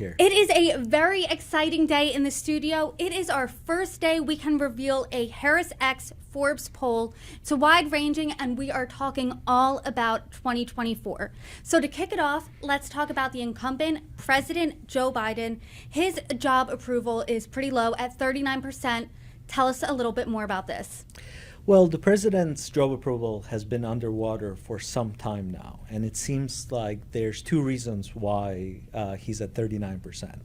Here. It is a very exciting day in the studio. It is our first day we can reveal a HarrisX Forbes poll. It's a wide-ranging, and we are talking all about 2024. So to kick it off, let's talk about the incumbent, President Joe Biden. His job approval is pretty low at 39%. Tell us a little bit more about this. Well, the president's job approval has been underwater for some time now, and it seems like there's two reasons why he's at 39%.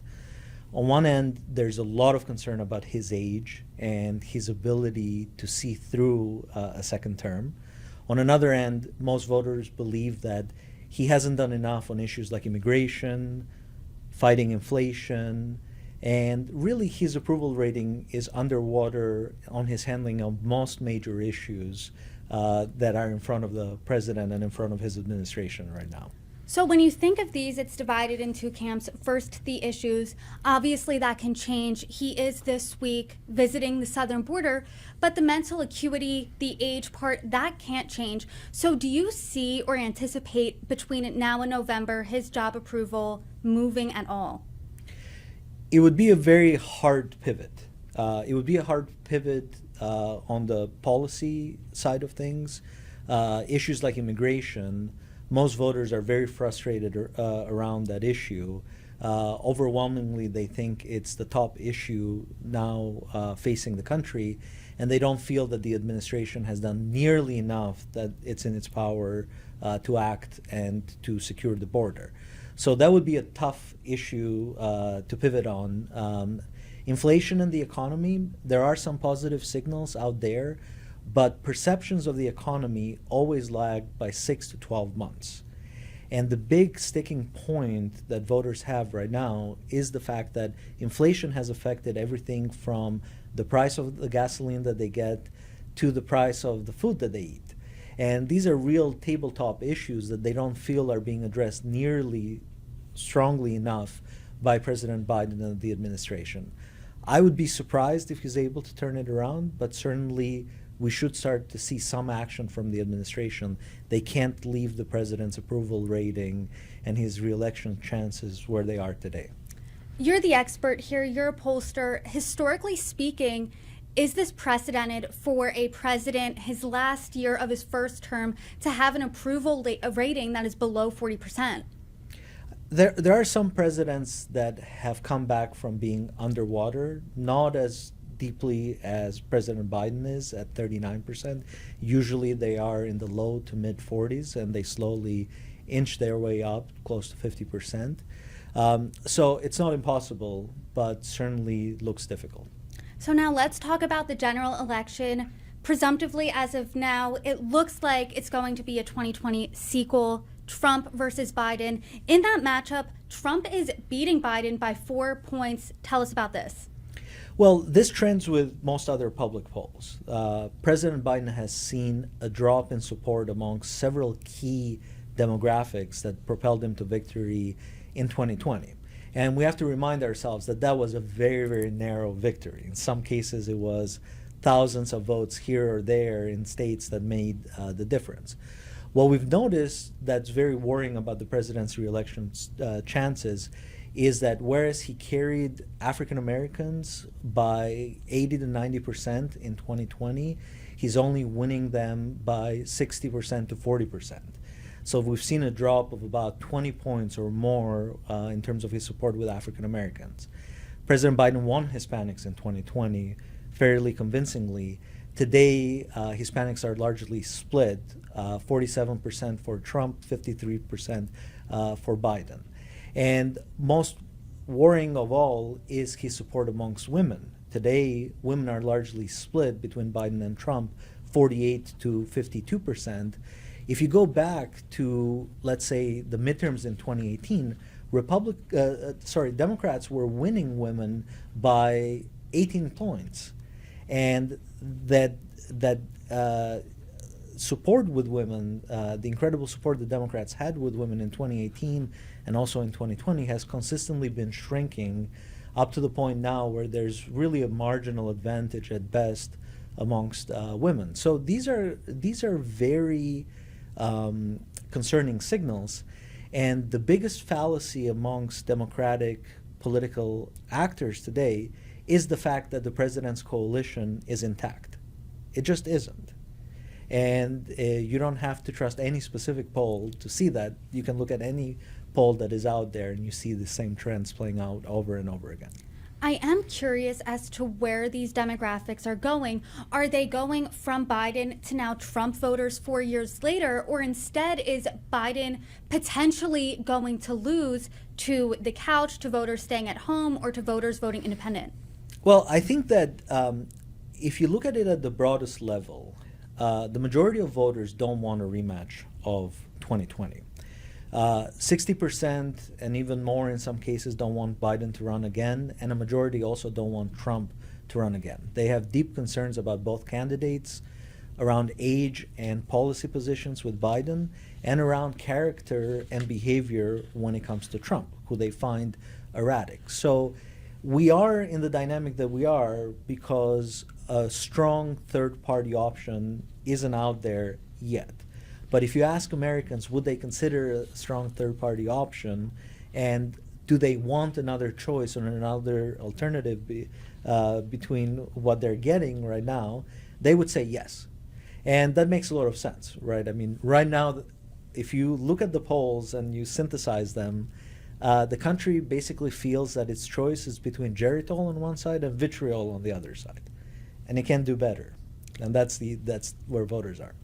On one end, there's a lot of concern about his age and his ability to see through a second term. On another end, most voters believe that he hasn't done enough on issues like immigration, fighting inflation, and really his approval rating is underwater on his handling of most major issues that are in front of the president and in front of his administration right now. So when you think of these, it's divided in two camps. First, the issues. Obviously, that can change. He is this week visiting the southern border, but the mental acuity, the age part, that can't change. So do you see or anticipate between now and November his job approval moving at all? It would be a very hard pivot. It would be a hard pivot on the policy side of things. Issues like immigration, most voters are very frustrated around that issue. Overwhelmingly, they think it's the top issue now facing the country, and they don't feel that the administration has done nearly enough that it's in its power to act and to secure the border. So that would be a tough issue to pivot on. Inflation and the economy, there are some positive signals out there, but perceptions of the economy always lag by 6 to 12 months. And the big sticking point that voters have right now is the fact that inflation has affected everything from the price of the gasoline that they get to the price of the food that they eat. And these are real tabletop issues that they don't feel are being addressed nearly strongly enough by President Biden and the administration. I would be surprised if he's able to turn it around, but certainly we should start to see some action from the administration. They can't leave the president's approval rating and his reelection chances where they are today. You're the expert here. You're a pollster. Historically speaking, is this precedented for a president, his last year of his first term, to have an approval rating that is below 40%? There are some presidents that have come back from being underwater, not as deeply as President Biden is at 39%. Usually they are in the low to mid 40s, and they slowly inch their way up close to 50%. So it's not impossible, but certainly looks difficult. So now let's talk about the general election. Presumptively, as of now, it looks like it's going to be a 2020 sequel, Trump versus Biden. In that matchup, Trump is beating Biden by 4 points. Tell us about this. Well, this trends with most other public polls. President Biden has seen a drop in support among several key demographics that propelled him to victory in 2020. And we have to remind ourselves that that was a very, very narrow victory. In some cases, it was thousands of votes here or there in states that made the difference. What we've noticed that's very worrying about the president's reelection chances is that whereas he carried African Americans by 80 to 90% in 2020, he's only winning them by 60% to 40%. So we've seen a drop of about 20 points or more in terms of his support with African Americans. President Biden won Hispanics in 2020 fairly convincingly. Today, Hispanics are largely split, 47% for Trump, 53% for Biden. And most worrying of all is his support amongst women. Today, women are largely split between Biden and Trump, 48 to 52%. If you go back to, let's say, the midterms in 2018, Democrats were winning women by 18 points. And that support with women, the incredible support the Democrats had with women in 2018 and also in 2020 has consistently been shrinking up to the point now where there's really a marginal advantage at best amongst women. So these are very concerning signals. And the biggest fallacy amongst Democratic political actors today is the fact that the president's coalition is intact. It just isn't. And you don't have to trust any specific poll to see that. You can look at any poll that is out there and you see the same trends playing out over and over again. I am curious as to where these demographics are going. Are they going from Biden to now Trump voters 4 years later, or instead is Biden potentially going to lose to the couch, to voters staying at home, or to voters voting independent? Well, I think that if you look at it at the broadest level, the majority of voters don't want a rematch of 2020. 60% and even more in some cases don't want Biden to run again, and a majority also don't want Trump to run again. They have deep concerns about both candidates, around age and policy positions with Biden, and around character and behavior when it comes to Trump, who they find erratic. So we are in the dynamic that we are because a strong third-party option isn't out there yet. But if you ask Americans, would they consider a strong third-party option, and do they want another choice or another alternative between what they're getting right now, they would say yes. And that makes a lot of sense, right? I mean, right now, if you look at the polls and you synthesize them, the country basically feels that its choice is between geritol on one side and vitriol on the other side. And it can do better. And that's where voters are.